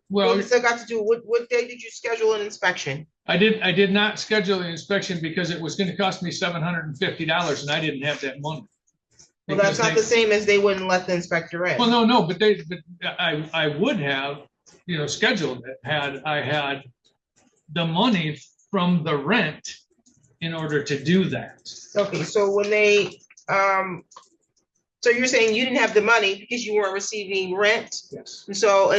What's that got to do? What day did you schedule an inspection? I did not schedule the inspection because it was going to cost me $750 and I didn't have that money. Well, that's not the same as they wouldn't let the inspector in. Well, no, but I would have, scheduled it had I had the money from the rent in order to do that. Okay, so when they, so you're saying you didn't have the money because you weren't receiving rent? Yes. And so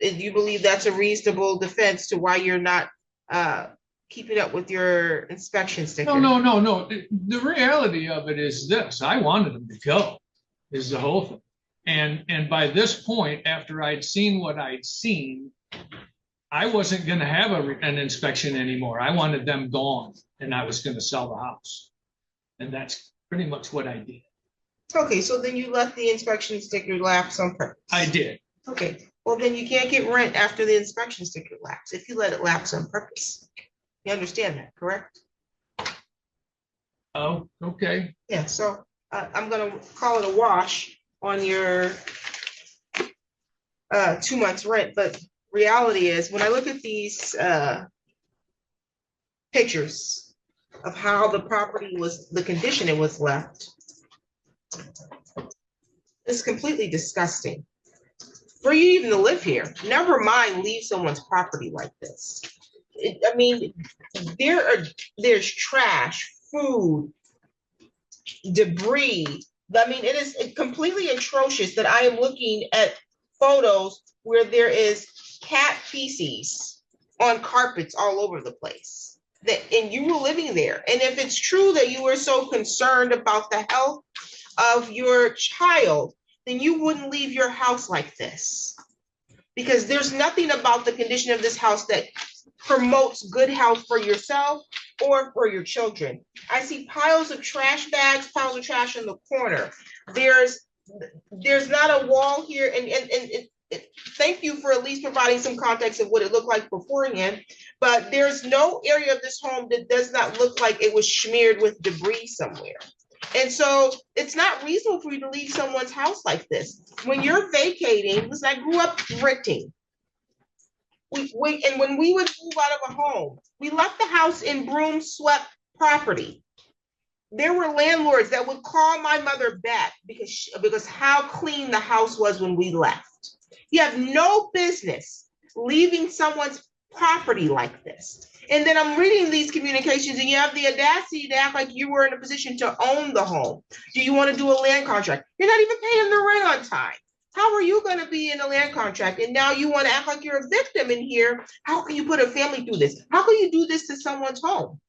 you believe that's a reasonable defense to why you're not keeping up with your inspection sticker? No. The reality of it is this: I wanted them to go, is the whole thing. And by this point, after I'd seen what I'd seen, I wasn't going to have an inspection anymore. I wanted them gone, and I was going to sell the house. And that's pretty much what I did. Okay, so then you let the inspection sticker lapse on purpose? I did. Okay, well then you can't get rent after the inspection sticker lapse if you let it lapse on purpose. You understand that, correct? Oh, okay. Yeah, so I'm gonna call it a wash on your 2 months rent, but reality is when I look at these pictures of how the property was, the condition it was left, it's completely disgusting. For you even to live here, never mind leave someone's property like this. I mean, there's trash, food, debris. I mean, it is completely atrocious that I am looking at photos where there is cat feces on carpets all over the place. And you were living there. And if it's true that you were so concerned about the health of your child, then you wouldn't leave your house like this. Because there's nothing about the condition of this house that promotes good health for yourself or for your children. I see piles of trash bags, piles of trash in the corner. There's not a wall here, and thank you for at least providing some context of what it looked like beforehand, but there's no area of this home that does not look like it was smeared with debris somewhere. And so it's not reasonable for you to leave someone's house like this. When you're vacating, listen, I grew up renting. And when we would move out of a home, we left the house in broom swept property. There were landlords that would call my mother back because how clean the house was when we left. You have no business leaving someone's property like this. And then I'm reading these communications and you have the audacity to act like you were in a position to own the home. Do you want to do a land contract? You're not even paying the rent on time. How are you going to be in a land contract? And now you want to act like you're a victim in here. How can you put a family through this? How can you do this to someone's home?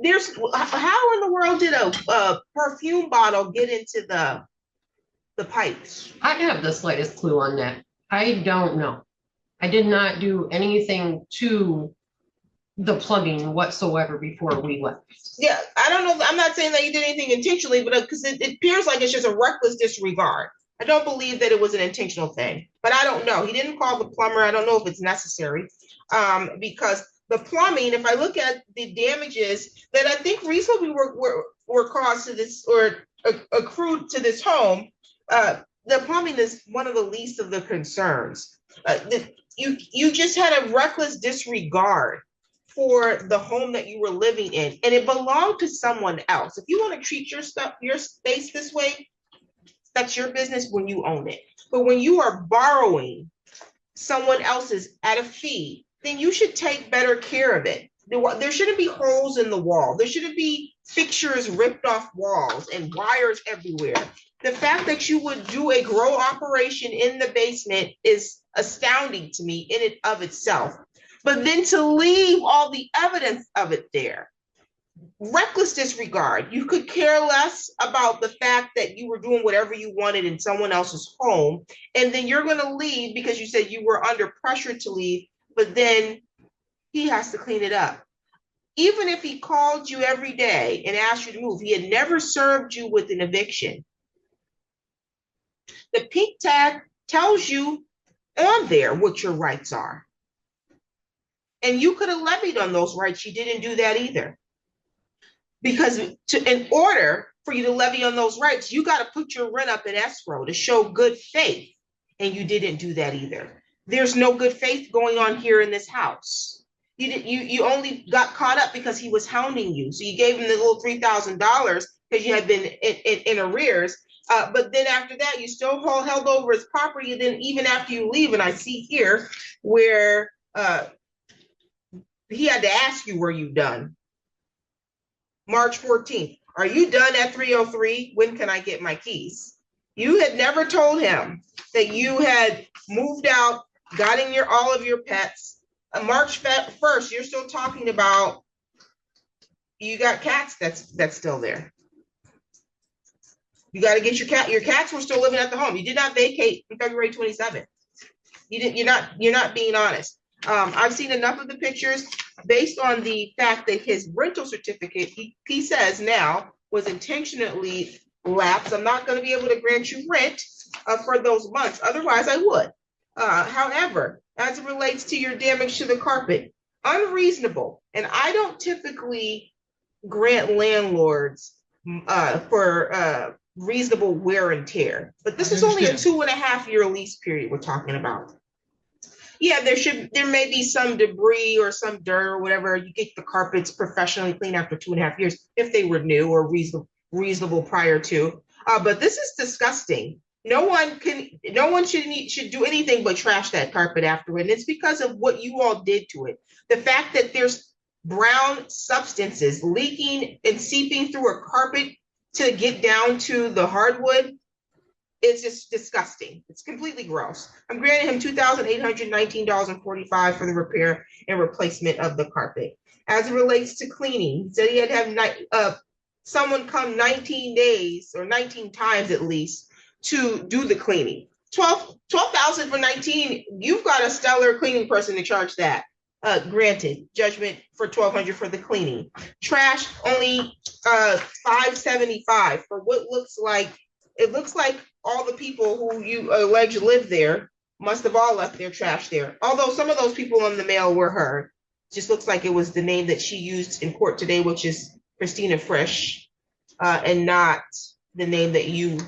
How in the world did a perfume bottle get into the pipes? I have the slightest clue on that. I don't know. I did not do anything to the plumbing whatsoever before we left. Yeah, I don't know. I'm not saying that you did anything intentionally, but because it appears like it's just a reckless disregard. I don't believe that it was an intentional thing, but I don't know. He didn't call the plumber. I don't know if it's necessary because the plumbing, if I look at the damages that I think reasonably were caused to this or accrued to this home, the plumbing is one of the least of the concerns. You just had a reckless disregard for the home that you were living in, and it belonged to someone else. If you want to treat your space this way, that's your business when you own it. But when you are borrowing someone else's at a fee, then you should take better care of it. There shouldn't be holes in the wall. There shouldn't be fixtures ripped off walls and wires everywhere. The fact that you would do a grow operation in the basement is astounding to me in and of itself. But then to leave all the evidence of it there, reckless disregard. You could care less about the fact that you were doing whatever you wanted in someone else's home, and then you're going to leave because you said you were under pressure to leave, but then he has to clean it up. Even if he called you every day and asked you to move, he had never served you with an eviction. The pink tag tells you on there what your rights are. And you could have levied on those rights. You didn't do that either. Because in order for you to levy on those rights, you got to put your rent up in escrow to show good faith. And you didn't do that either. There's no good faith going on here in this house. You only got caught up because he was hounding you. So you gave him the little $3,000 because you had been in arrears. But then after that, you still held over his property. And then even after you leave, and I see here where he had to ask you, were you done? March 14th. Are you done at 303? When can I get my keys? You had never told him that you had moved out, got in all of your pets. March 1st, you're still talking about you got cats that's still there. You got to get your cat. Your cats were still living at the home. You did not vacate on February 27th. You're not being honest. I've seen enough of the pictures based on the fact that his rental certificate, he says now, was intentionally lapsed. I'm not going to be able to grant you rent for those months. Otherwise, I would. However, as it relates to your damage to the carpet, unreasonable. And I don't typically grant landlords for reasonable wear and tear. But this is only a 2.5-year lease period we're talking about. Yeah, there may be some debris or some dirt or whatever. You get the carpets professionally cleaned after 2.5 years if they were new or reasonable prior to. But this is disgusting. No one should do anything but trash that carpet afterward. And it's because of what you all did to it. The fact that there's brown substances leaking and seeping through a carpet to get down to the hardwood, it's just disgusting. It's completely gross. I'm granting him $2,819.45 for the repair and replacement of the carpet. As it relates to cleaning, he said he had to have someone come 19 days or 19 times at least to do the cleaning. 12,000 for 19. You've got a stellar cleaning person to charge that. Granted, judgment for $1,200 for the cleaning. Trash only $575 for what looks like. It looks like all the people who you allege live there must have all left their trash there. Although some of those people in the mail were her. Just looks like it was the name that she used in court today, which is Christina Fresh, and not the name that you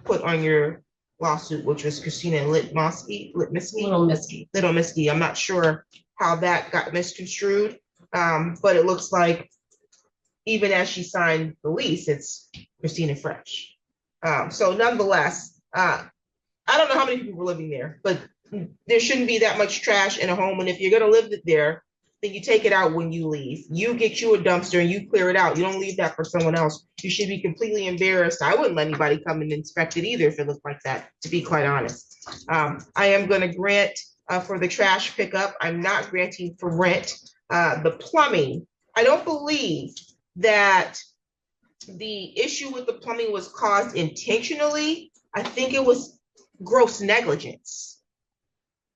put on your lawsuit, which was Christina Litmisky. Little Misky. I'm not sure how that got misconstrued, but it looks like even as she signed the lease, it's Christina Fresh. So nonetheless, I don't know how many people were living there, but there shouldn't be that much trash in a home. And if you're going to live there, then you take it out when you leave. You get you a dumpster and you clear it out. You don't leave that for someone else. You should be completely embarrassed. I wouldn't let anybody come and inspect it either if it looked like that, to be quite honest. I am going to grant for the trash pickup. I'm not granting for rent. The plumbing, I don't believe that the issue with the plumbing was caused intentionally. I think it was gross negligence.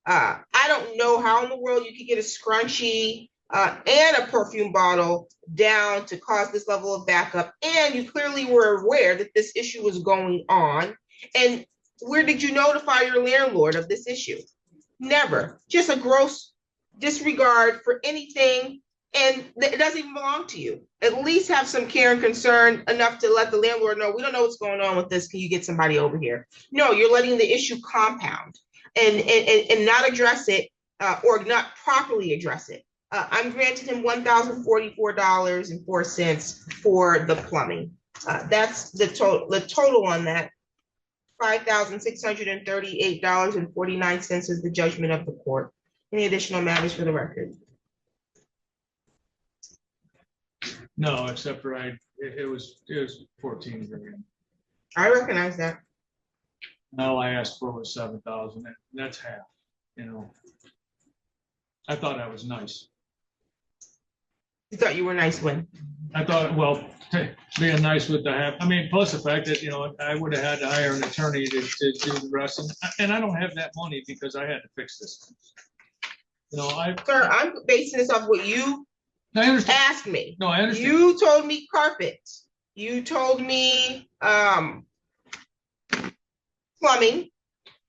I don't know how in the world you could get a scrunchie and a perfume bottle down to cause this level of backup. And you clearly were aware that this issue was going on. And where did you notify your landlord of this issue? Never. Just a gross disregard for anything. And it doesn't even belong to you. At least have some care and concern enough to let the landlord know, we don't know what's going on with this. Can you get somebody over here? No, you're letting the issue compound and not address it or not properly address it. I'm granting him $1,044.04 for the plumbing. That's the total on that. $5,638.49 is the judgment of the court. Any additional matters for the record? No, except for it was 14 grand. I recognize that. All I asked for was 7,000. That's half, you know. I thought that was nice. You thought you were nice when? I thought, well, being nice with the half, I mean, plus the fact that, you know, I would have had to hire an attorney to do the rest. And I don't have that money because I had to fix this. You know, Sir, I'm basing this off what you asked me. No, I understand. You told me carpet. You told me plumbing,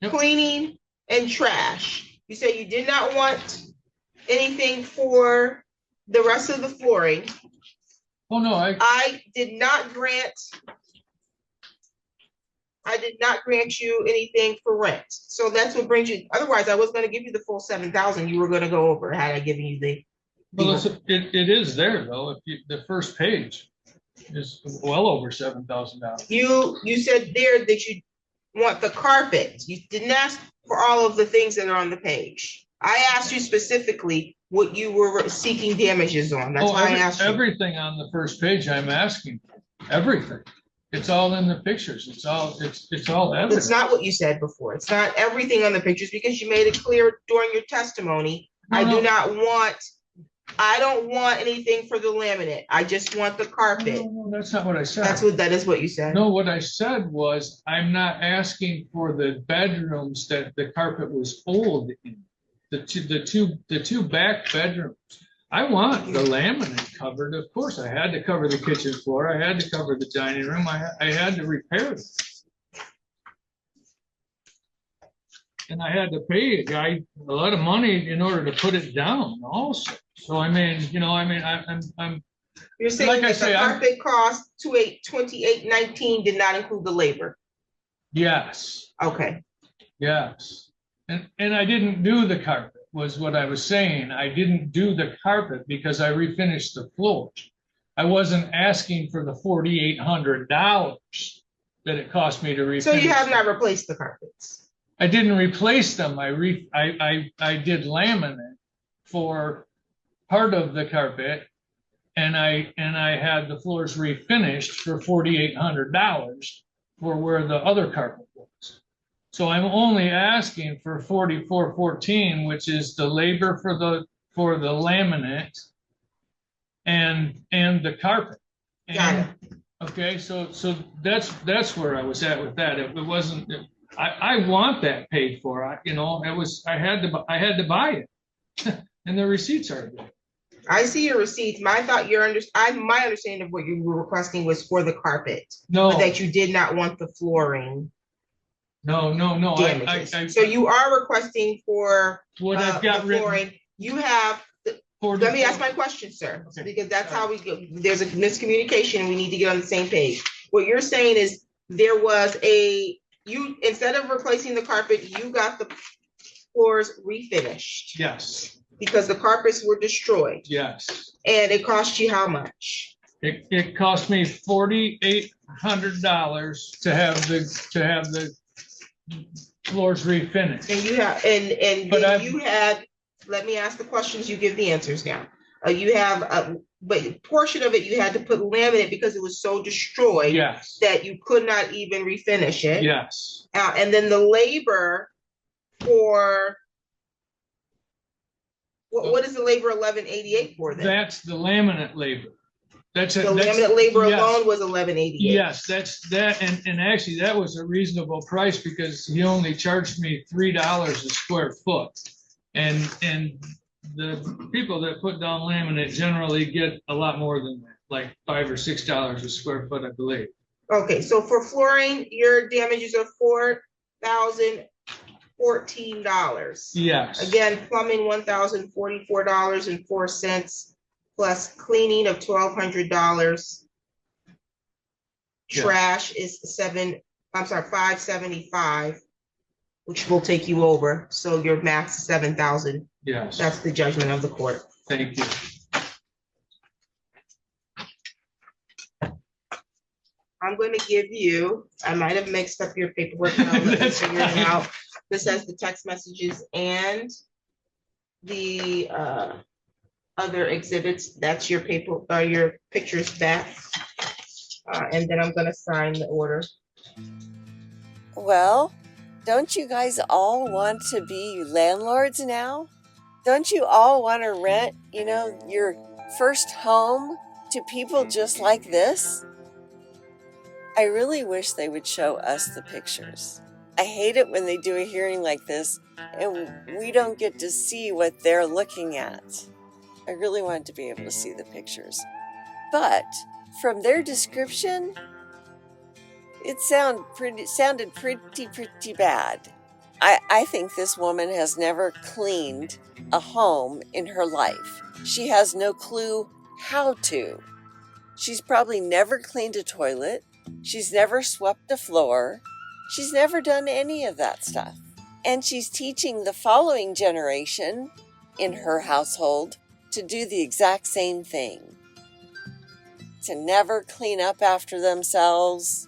yep, cleaning, and trash. You said you did not want anything for the rest of the flooring. Oh no, I did not grant I did not grant you anything for rent. So that's what brings you, otherwise I was gonna give you the full 7,000. You were gonna go over had I given you the. Well, it is there though. If you, the first page is well over $7,000. You said there that you want the carpet. You didn't ask for all of the things that are on the page. I asked you specifically what you were seeking damages on. That's why I asked you. Everything on the first page I'm asking for. Everything. It's all in the pictures. It's all evidence. It's not what you said before. It's not everything on the pictures because you made it clear during your testimony. No, I don't want anything for the laminate. I just want the carpet. No, that's not what I said. That is what you said. No, what I said was I'm not asking for the bedrooms that the carpet was old in. The two back bedrooms. I want the laminate covered. Of course, I had to cover the kitchen floor. I had to cover the dining room. I had to repair it. And I had to pay a guy a lot of money in order to put it down also. So I mean, I'm You're saying like that I say, the carpet cost $28.19 did not include the labor. yes. Okay. Yes. And I didn't do the carpet was what I was saying. I didn't do the carpet because I refinished the floor. I wasn't asking for the $4,800 that it cost me to refinish. So you have not replaced the carpets. I didn't replace them. I did laminate for part of the carpet, and I had the floors refinished for $4,800 for where the other carpet was. So I'm only asking for $4,414, which is the labor for the laminate and the carpet. And, okay, so that's where I was at with that. It wasn't. I want that paid for. I had to buy it, and the receipts are there. I see your receipts. My understanding of what you were requesting was for the carpet. No, but that you did not want the flooring. No. So you are requesting for what I've got the flooring. You have. Let me ask my question, sir, okay. Because that's how we go. There's a miscommunication, and we need to get on the same page. What you're saying is there was instead of replacing the carpet, you got the floors refinished. Yes. Because the carpets were destroyed. Yes. And it cost you how much? It cost me $4,800 to have the floors refinished. And you have let me ask the questions, you give the answers now. You have but a portion of it you had to put laminate because it was so destroyed. Yes. That you could not even refinish it. Yes. And then the labor for what is the labor 1188 for then? That's the laminate labor. Laminate labor alone was 1188. Yes, that's that, and actually that was a reasonable price because he only charged me $3 a square foot, and the people that put down laminate generally get a lot more than that, like $5 or $6 a square foot, I believe. Okay, so for flooring, your damages are $4,014. Yes. Again, plumbing $1,044.04 plus cleaning of $1,200. Trash is $575, which will take you over. So your max is 7,000. Yes. That's the judgment of the court. Thank you. I'm going to give you, I might have mixed up your paperwork. That's figure it out. This has the text messages and the other exhibits. That's your paper, your pictures back. And then I'm going to sign the order. Well, don't you guys all want to be landlords now? Don't you all want to rent, your first home to people just like this? I really wish they would show us the pictures. I hate it when they do a hearing like this and we don't get to see what they're looking at. I really wanted to be able to see the pictures. But from their description, it sounded pretty bad. I think this woman has never cleaned a home in her life. She has no clue how to. She's probably never cleaned a toilet. She's never swept a floor. She's never done any of that stuff. And she's teaching the following generation in her household to do the exact same thing. To never clean up after themselves,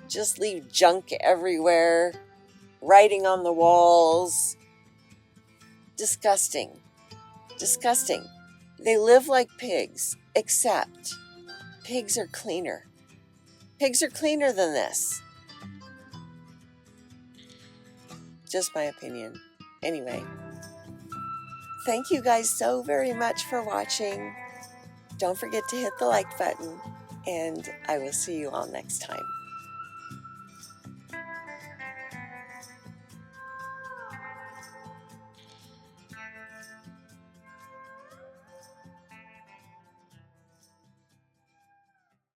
just leave junk everywhere, writing on the walls. Disgusting. Disgusting. They live like pigs, except pigs are cleaner. Pigs are cleaner than this. Just my opinion. Anyway, thank you guys so very much for watching. Don't forget to hit the like button, and I will see you all next time.